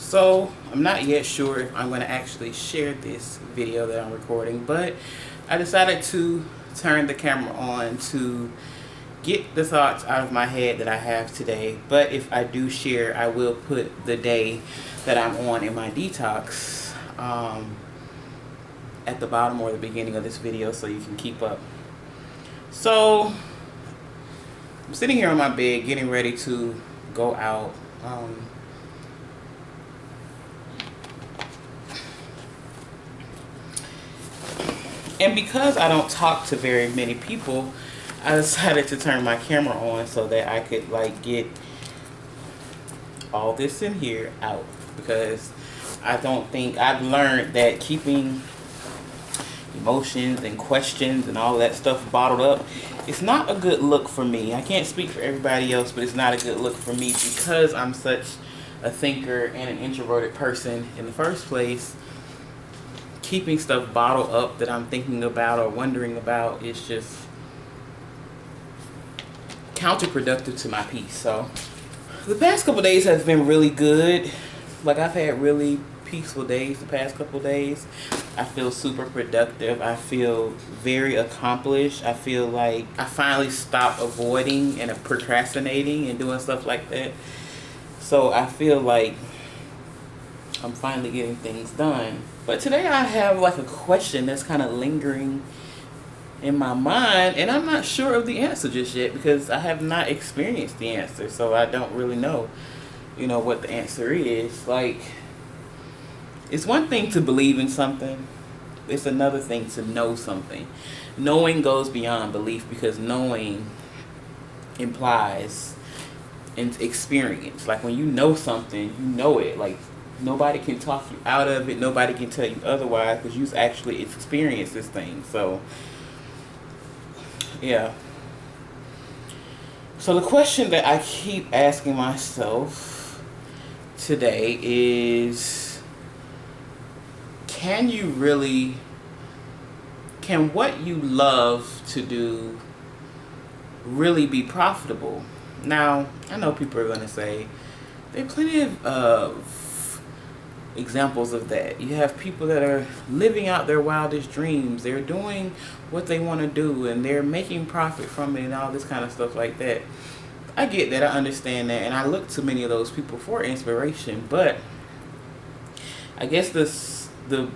So I'm not yet sure if I'm going to actually share this video that I'm recording, but I decided to turn the camera on to get the thoughts out of my head that I have today. But if I do share, I will put the day that I'm on in my detox at the bottom or the beginning of this video so you can keep up. So I'm sitting here on my bed getting ready to go out. And because I don't talk to very many people, I decided to turn my camera on so that I could like get all this in here out, because I don't think I've learned that keeping emotions and questions and all that stuff bottled up, it's not a good look for me. I can't speak for everybody else, but it's not a good look for me because I'm such a thinker and an introverted person in the first place. Keeping stuff bottled up that I'm thinking about or wondering about is just counterproductive to my peace. So the past couple days have been really good. Like, I've had really peaceful days the past couple days. I feel super productive. I feel very accomplished. I feel like I finally stopped avoiding and procrastinating and doing stuff like that. So I feel like I'm finally getting things done. But today I have like a question that's kind of lingering in my mind, and I'm not sure of the answer just yet because I have not experienced the answer. So I don't really know, what the answer is. Like, it's one thing to believe in something. It's another thing to know something. Knowing goes beyond belief because knowing implies experience. Like, when you know something, you know it. Like, nobody can talk you out of it. Nobody can tell you otherwise because you've actually experienced this thing. So, yeah. So the question that I keep asking myself today is, can what you love to do really be profitable? Now, I know people are going to say, there are plenty of examples of that. You have people that are living out their wildest dreams. They're doing what they want to do and they're making profit from it and all this kind of stuff like that. I get that. I understand that. And I look to many of those people for inspiration. But I guess the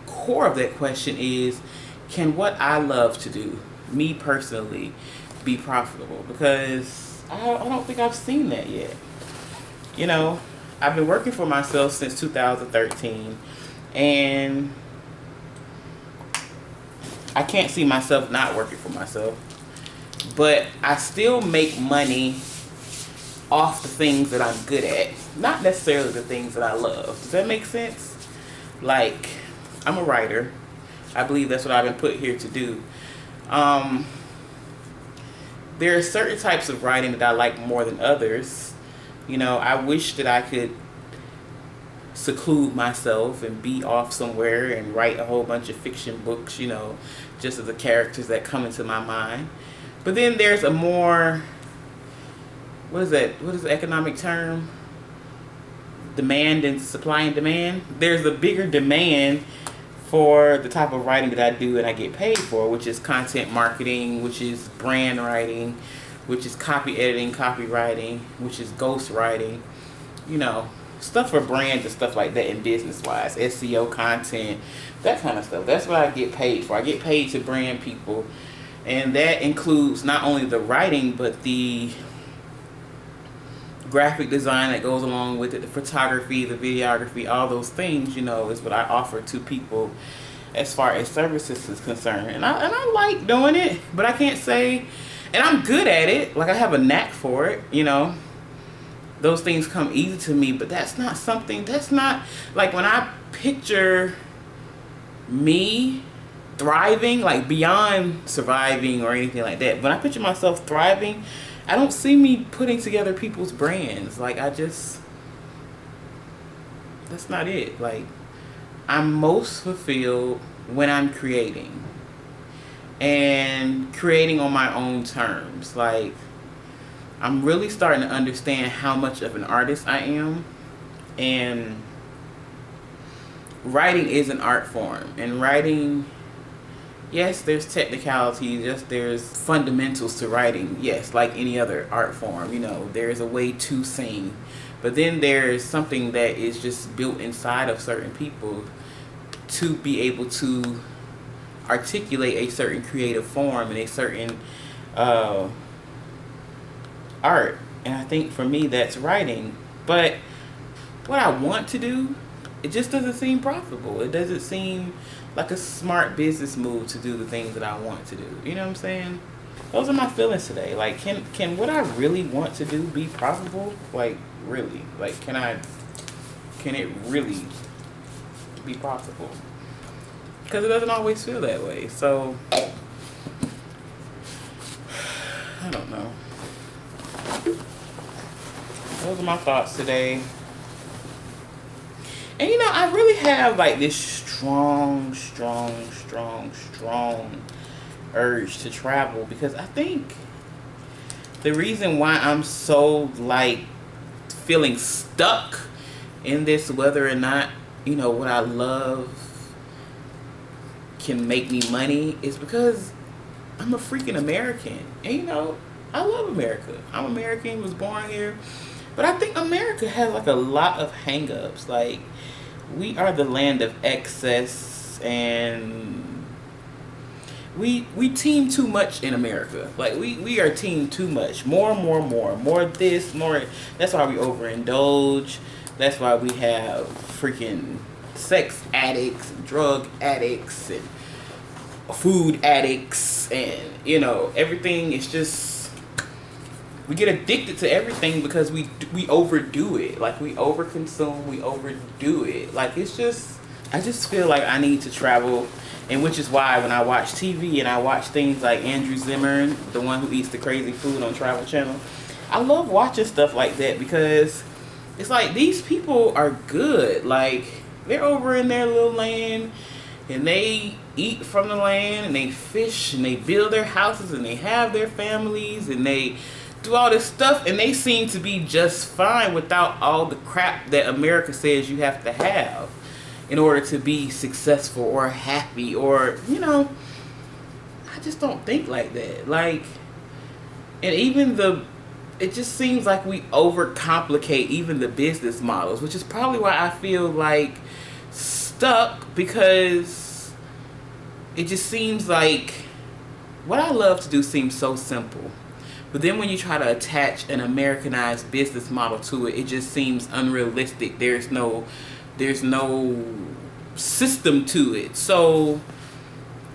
core of that question is, can what I love to do, me personally, be profitable? Because I don't think I've seen that yet. I've been working for myself since 2013, and I can't see myself not working for myself. But I still make money off the things that I'm good at, not necessarily the things that I love. Does that make sense? Like, I'm a writer. I believe that's what I've been put here to do. There are certain types of writing that I like more than others. I wish that I could seclude myself and be off somewhere and write a whole bunch of fiction books, just as the characters that come into my mind. But then there's a more, what is the economic term? Demand and supply and demand. There's a bigger demand for the type of writing that I do and I get paid for, which is content marketing, which is brand writing, which is copy editing, copywriting, which is ghost writing, stuff for brands and stuff like that, and business wise, SEO content, that kind of stuff. That's what I get paid for. I get paid to brand people, and that includes not only the writing but the graphic design that goes along with it, the photography, the videography, all those things, is what I offer to people as far as services is concerned. And I like doing it, but I can't say, and I'm good at it, like I have a knack for it, those things come easy to me, but that's not like when I picture me thriving, like beyond surviving or anything like that. When I picture myself thriving, I don't see me putting together people's brands. Like, that's not it. Like, I'm most fulfilled when I'm creating. And creating on my own terms. Like, I'm really starting to understand how much of an artist I am. And writing is an art form, and writing, yes, there's technicalities, yes, there's fundamentals to writing, yes, like any other art form, there's a way to sing. But then there's something that is just built inside of certain people to be able to articulate a certain creative form and a certain art. And I think for me that's writing. But what I want to do, it just doesn't seem profitable. It doesn't seem like a smart business move to do the things that I want to do. You know what I'm saying? Those are my feelings today. Like, can what I really want to do be profitable? Like, really? Like, can it really be profitable? Because it doesn't always feel that way. So, I don't know. Those are my thoughts today. And I really have like this strong urge to travel, because I think the reason why I'm so like feeling stuck in this, whether or not what I love can make me money, is because I'm a freaking American. And I love America. I'm American, was born here. But I think America has like a lot of hang-ups. Like, we are the land of excess, and we team too much in America. Like, we are team too much. More this, more. That's why we overindulge. That's why we have freaking sex addicts and drug addicts and food addicts, and everything is just, we get addicted to everything because we overdo it. Like, we overconsume, we overdo it. Like, it's just, I just feel like I need to travel. And which is why when I watch TV and I watch things like Andrew Zimmern, the one who eats the crazy food on Travel Channel, I love watching stuff like that, because it's like, these people are good. Like, they're over in their little land, and they eat from the land, and they fish, and they build their houses, and they have their families, and they do all this stuff, and they seem to be just fine without all the crap that America says you have to have in order to be successful or happy, or I just don't think like that. Like, and even it just seems like we overcomplicate even the business models, which is probably why I feel like stuck, because it just seems like what I love to do seems so simple. But then when you try to attach an Americanized business model to it, it just seems unrealistic. There's no system to it. So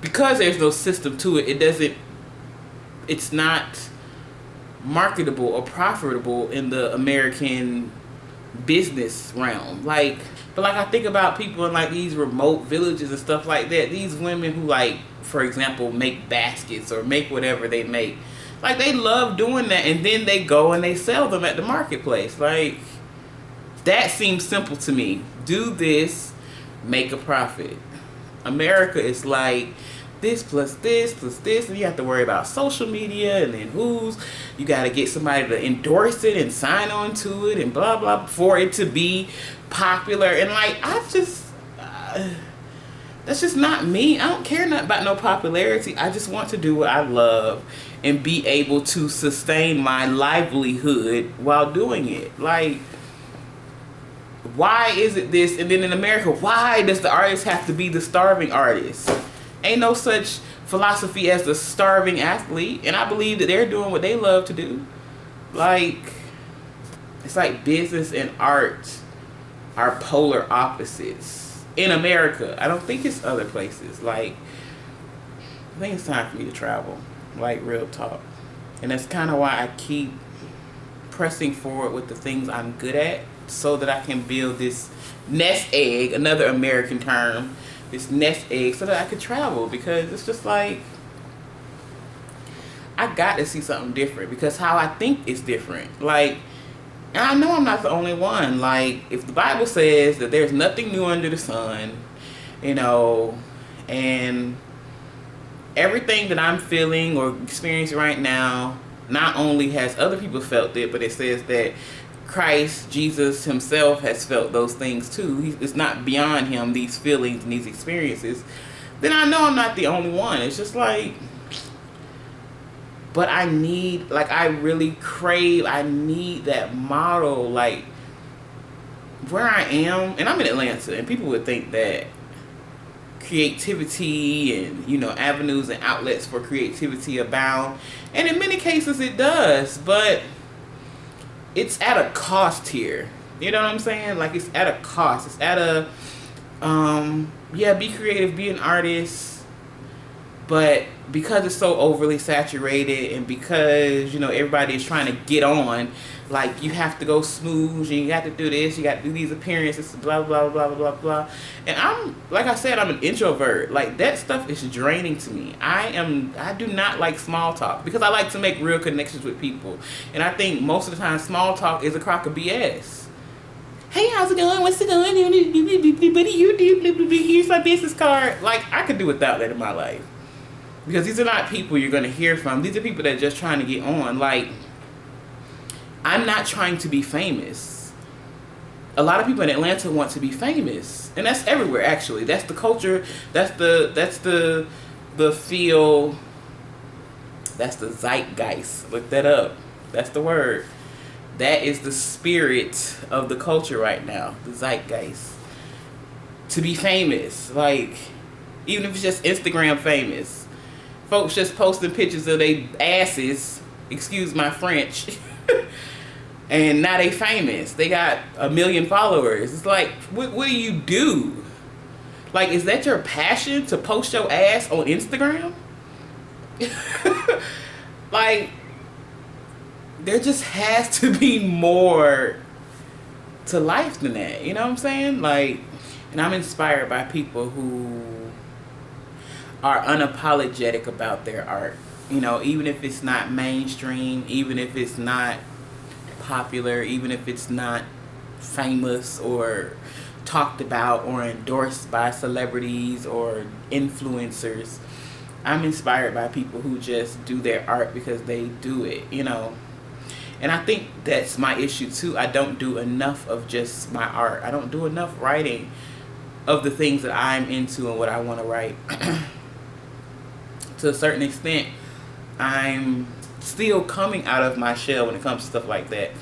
because there's no system to it, it's not marketable or profitable in the American business realm. But I think about people in like these remote villages and stuff like that. These women who, like, for example, make baskets or make whatever they make. Like, they love doing that, and then they go and they sell them at the marketplace. Like, that seems simple to me. Do this, make a profit. America is like this plus this plus this, and you have to worry about social media, and then you got to get somebody to endorse it and sign on to it and blah blah for it to be popular. And like, that's just not me. I don't care nothing about no popularity. I just want to do what I love and be able to sustain my livelihood while doing it. Like, why is it this? And then in America, why does the artist have to be the starving artist? Ain't no such philosophy as the starving athlete. And I believe that they're doing what they love to do. Like, it's like business and art are polar opposites in America. I don't think it's other places. Like, I think it's time for me to travel. Like, real talk. And that's kind of why I keep pressing forward with the things I'm good at, so that I can build this nest egg, another American term, this nest egg, so that I could travel. Because it's just like, I got to see something different, because how I think is different. Like, and I know I'm not the only one. Like, if the Bible says that there's nothing new under the sun, and everything that I'm feeling or experiencing right now, not only has other people felt it, but it says that Christ, Jesus himself has felt those things too. It's not beyond him, these feelings and these experiences. Then I know I'm not the only one. It's just like, but I need, like, I really crave, I need that model, like, where I am, and I'm in Atlanta, and people would think that creativity and, you know, avenues and outlets for creativity abound, and in many cases it does, but it's at a cost here. You know what I'm saying? Like, it's at a cost. It's at a yeah, be creative, be an artist, but because it's so overly saturated, and because, you know, everybody is trying to get on, like, you have to go smooth, and you got to do this, you got to do these appearances, blah blah blah blah blah blah. And I'm, like I said, I'm an introvert. Like, that stuff is draining to me. I do not like small talk, because I like to make real connections with people, and I think most of the time small talk is a crock of BS. Hey, how's it going? What's it going? Here's my business card. Like, I could do without that in my life. Because these are not people you're going to hear from. These are people that are just trying to get on. Like, I'm not trying to be famous. A lot of people in Atlanta want to be famous. And that's everywhere, actually. That's the culture. That's the feel. That's the zeitgeist. Look that up. That's the word. That is the spirit of the culture right now. The zeitgeist. To be famous. Like, even if it's just Instagram famous. Folks just posting pictures of their asses, excuse my French, and now they famous. They got 1 million followers. It's like, what do you do? Like, is that your passion, to post your ass on Instagram? Like, there just has to be more to life than that. You know what I'm saying? Like, and I'm inspired by people who are unapologetic about their art. You know, even if it's not mainstream, even if it's not popular, even if it's not famous or talked about or endorsed by celebrities or influencers. I'm inspired by people who just do their art because they do it, you know. And I think that's my issue too. I don't do enough of just my art. I don't do enough writing of the things that I'm into and what I want to write. To a certain extent, I'm still coming out of my shell when it comes to stuff like that.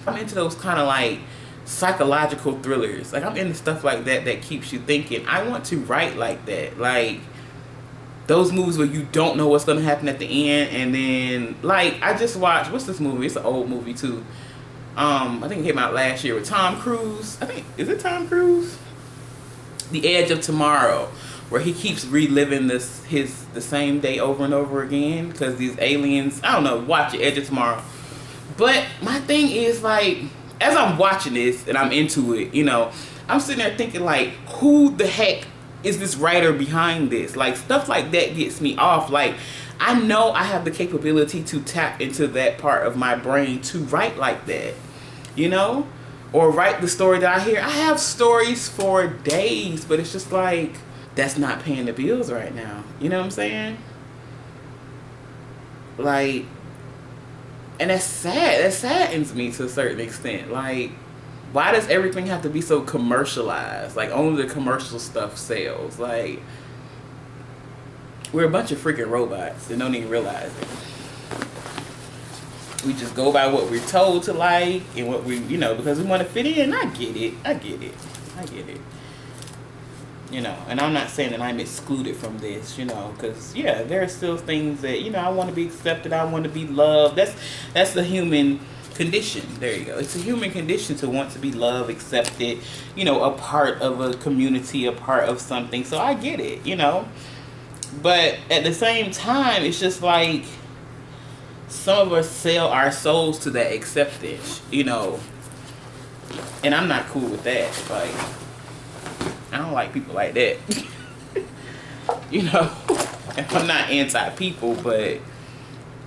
I'm into those kind of like psychological thrillers. Like, I'm into stuff like that that keeps you thinking. I want to write like that. Like, those movies where you don't know what's going to happen at the end, and then, like, I just watched, what's this movie? It's an old movie too. I think it came out last year with Tom Cruise. I think, is it Tom Cruise? The Edge of Tomorrow, where he keeps reliving the same day over and over again because these aliens, I don't know, watch it, Edge of Tomorrow. But my thing is, like, as I'm watching this and I'm into it, you know, I'm sitting there thinking, like, who the heck is this writer behind this? Like, stuff like that gets me off. Like, I know I have the capability to tap into that part of my brain to write like that, you know, or write the story that I hear. I have stories for days, but it's just like, that's not paying the bills right now. You know what I'm saying? Like, and that's sad. That saddens me to a certain extent. Like, why does everything have to be so commercialized? Like, only the commercial stuff sells. Like, we're a bunch of freaking robots and don't even realize it. We just go by what we're told to like and what we, you know, because we want to fit in. I get it. You know, and I'm not saying that I'm excluded from this, you know, because, yeah, there are still things that, you know, I want to be accepted. I want to be loved. That's the human condition. There you go. It's a human condition to want to be loved, accepted, you know, a part of a community, a part of something. So I get it, you know. But at the same time, it's just like some of us sell our souls to that acceptance, you know. And I'm not cool with that. Like, I don't like people like that. You know, I'm not anti-people, but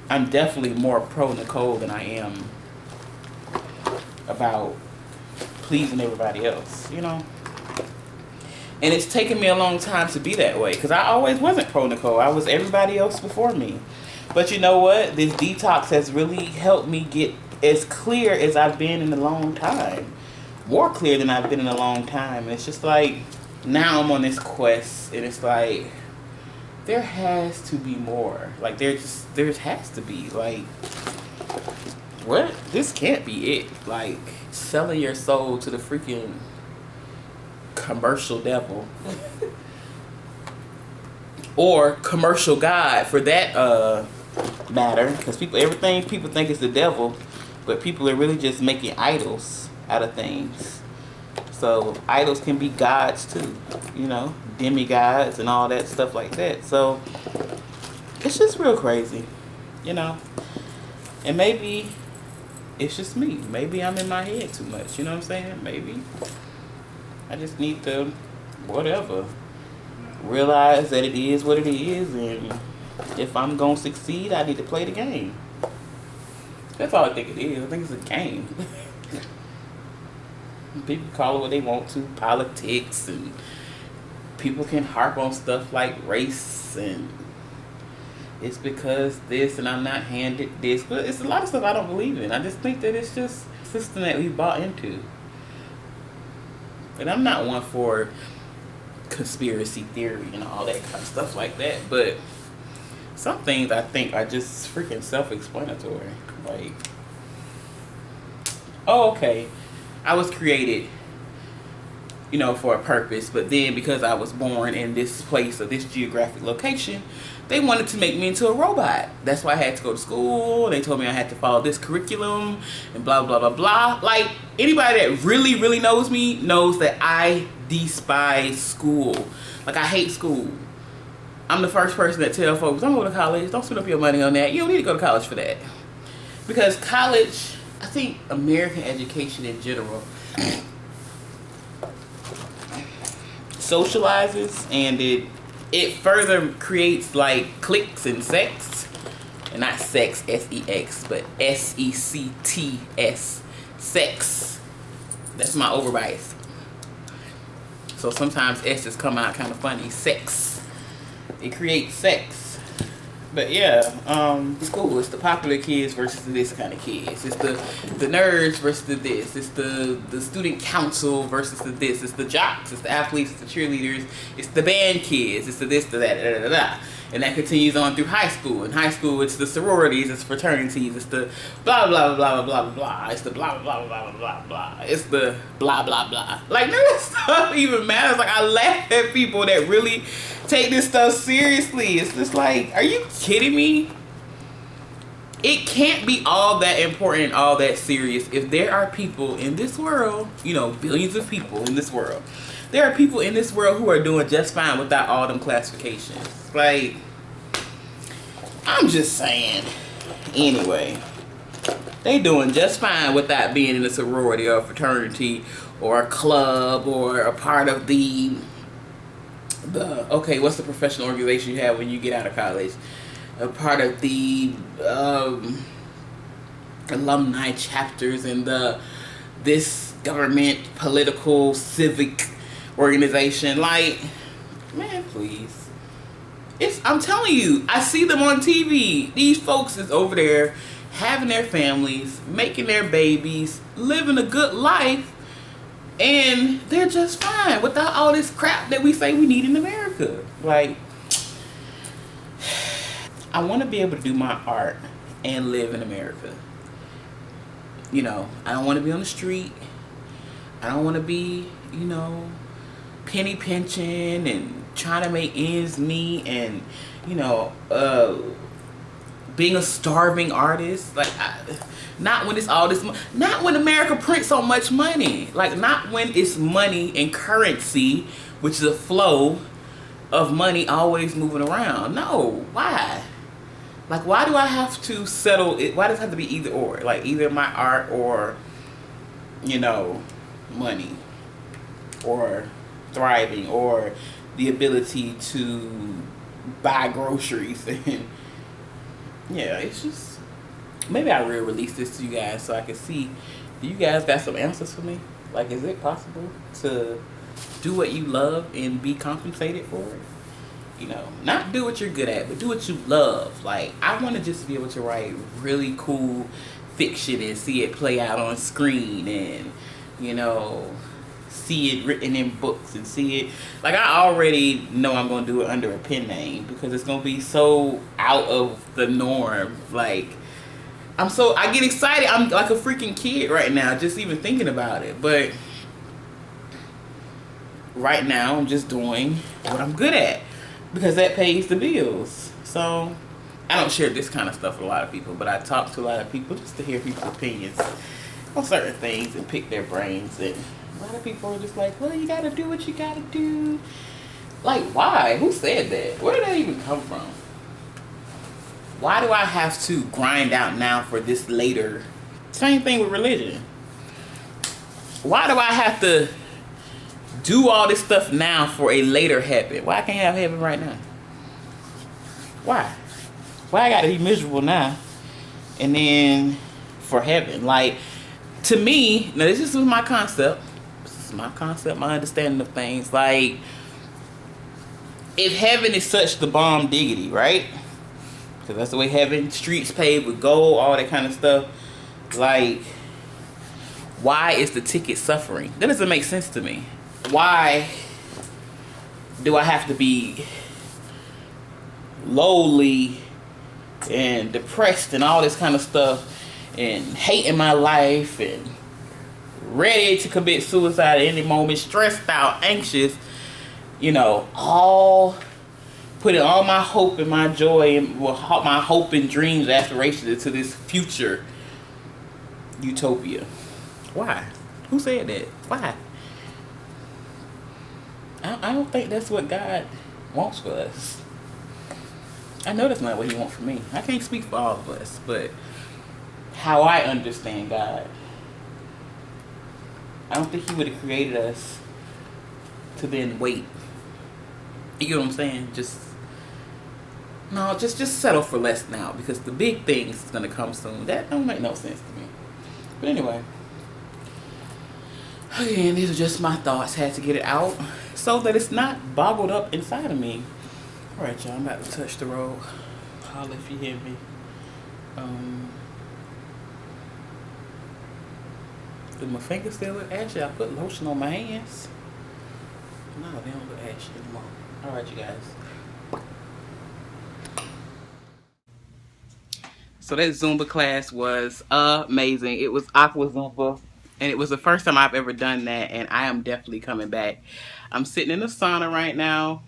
I'm definitely more pro-Nicole than I am about pleasing everybody else, you know. And it's taken me a long time to be that way, because I always wasn't pro-Nicole. I was everybody else before me. But you know what? This detox has really helped me get as clear as I've been in a long time. More clear than I've been in a long time. It's just like, now I'm on this quest, and it's like, there has to be more. Like, there has to be. Like, what? This can't be it. Like, selling your soul to the freaking commercial devil. Or commercial God, for that matter. Because everything people think is the devil, but people are really just making idols out of things. So idols can be gods too, you know, demigods and all that stuff like that. So it's just real crazy, you know. And maybe it's just me. Maybe I'm in my head too much, you know what I'm saying? Maybe I just need to, whatever, realize that it is what it is, and if I'm gonna succeed, I need to play the game. That's all I think it is. I think it's a game. People call it what they want to, politics, and people can harp on stuff like race, and it's because this, and I'm not handed this. But it's a lot of stuff I don't believe in. I just think that it's just a system that we bought into. And I'm not one for conspiracy theory and all that kind of stuff like that, but some things I think are just freaking self-explanatory. Like, oh, okay, I was created, you know, for a purpose, but then because I was born in this place or this geographic location, they wanted to make me into a robot. That's why I had to go to school. They told me I had to follow this curriculum and blah, blah, blah, blah. Like, anybody that really, really knows me knows that I despise school. Like, I hate school. I'm the first person that tell folks, don't go to college. Don't spend up your money on that. You don't need to go to college for that. Because college, I think American education in general, socializes, and it further creates like cliques and sects, and not sex, S-E-X, but S-E-C-T-S, sex. That's my overbias. So sometimes S's come out kind of funny. Sex. It creates sex. But yeah, school, it's the popular kids versus this kind of kids. It's the nerds versus the this. It's the student council versus the this. It's the jocks, it's the athletes, it's the cheerleaders, it's the band kids, it's the this, the that, da, da, da, da. And that continues on through high school. In high school, it's the sororities, it's fraternities, it's the blah, blah, blah, blah, blah, blah. It's the blah, blah, blah, blah, blah, blah. It's the blah, blah, blah. Like, none of that stuff even matters. Like, I laugh at people that really take this stuff seriously. It's just like, are you kidding me? It can't be all that important and all that serious if there are people in this world, you know, billions of people in this world. There are people in this world who are doing just fine without all them classifications. Like, I'm just saying. Anyway, they doing just fine without being in a sorority or a fraternity or a club or a part of the okay, what's the professional organization you have when you get out of college? A part of the alumni chapters and this government, political, civic organization. Like, man, please. I'm telling you, I see them on TV. These folks is over there having their families, making their babies, living a good life, and they're just fine without all this crap that we say we need in America. Like, I want to be able to do my art and live in America. You know, I don't want to be on the street. I don't want to be, you know, penny pinching and trying to make ends meet and, you know, being a starving artist. Like, not when it's all this money. Not when America prints so much money. Like, not when it's money and currency, which is a flow of money always moving around. No, why? Like, why do I have to settle it? Why does it have to be either or? Like, either my art or, you know, money or thriving or the ability to buy groceries. And yeah, it's just, maybe I will release this to you guys so I can see, do you guys got some answers for me? Like, is it possible to do what you love and be compensated for it? You know, not do what you're good at, but do what you love. Like, I want to just be able to write really cool fiction and see it play out on screen, and you know, see it written in books, and see it like I already know I'm gonna do it under a pen name because it's gonna be so out of the norm. Like I get excited. I'm like a freaking kid right now just even thinking about it. But right now I'm just doing what I'm good at because that pays the bills. So I don't share this kind of stuff with a lot of people, but I talk to a lot of people just to hear people's opinions on certain things and pick their brains. And a lot of people are just like, well, you gotta do what you gotta do. Like, why? Who said that? Where did that even come from? Why do I have to grind out now for this later? Same thing with religion. Why do I have to do all this stuff now for a later heaven? Why I can't have heaven right now? Why? Why I gotta be miserable now and then for heaven? Like, to me, now this is my concept. This is my concept, my understanding of things. Like, if heaven is such the bomb diggity, right? Because that's the way heaven, streets paved with gold, all that kind of stuff. Like, why is the ticket suffering? That doesn't make sense to me. Why do I have to be lowly and depressed and all this kind of stuff and hating my life and ready to commit suicide at any moment, stressed out, anxious, you know, all putting all my hope and my joy and my hope and dreams, aspirations into this future utopia? Why? Who said that? Why? I don't think that's what God wants for us. I know that's not what he wants for me. I can't speak for all of us, but how I understand God, I don't think he would have created us to then wait. You get what I'm saying? Just settle for less now, because the big things is gonna come soon. That don't make no sense to me. But anyway, again, these are just my thoughts. Had to get it out so that it's not boggled up inside of me. All right, y'all, I'm about to touch the road. Holla if you hear me. Do my fingers still look ashy? I put lotion on my hands. No, they don't look ashy anymore. All right, you guys. So that Zumba class was amazing. It was Aqua Zumba, and it was the first time I've ever done that, and I am definitely coming back. I'm sitting in the sauna right now.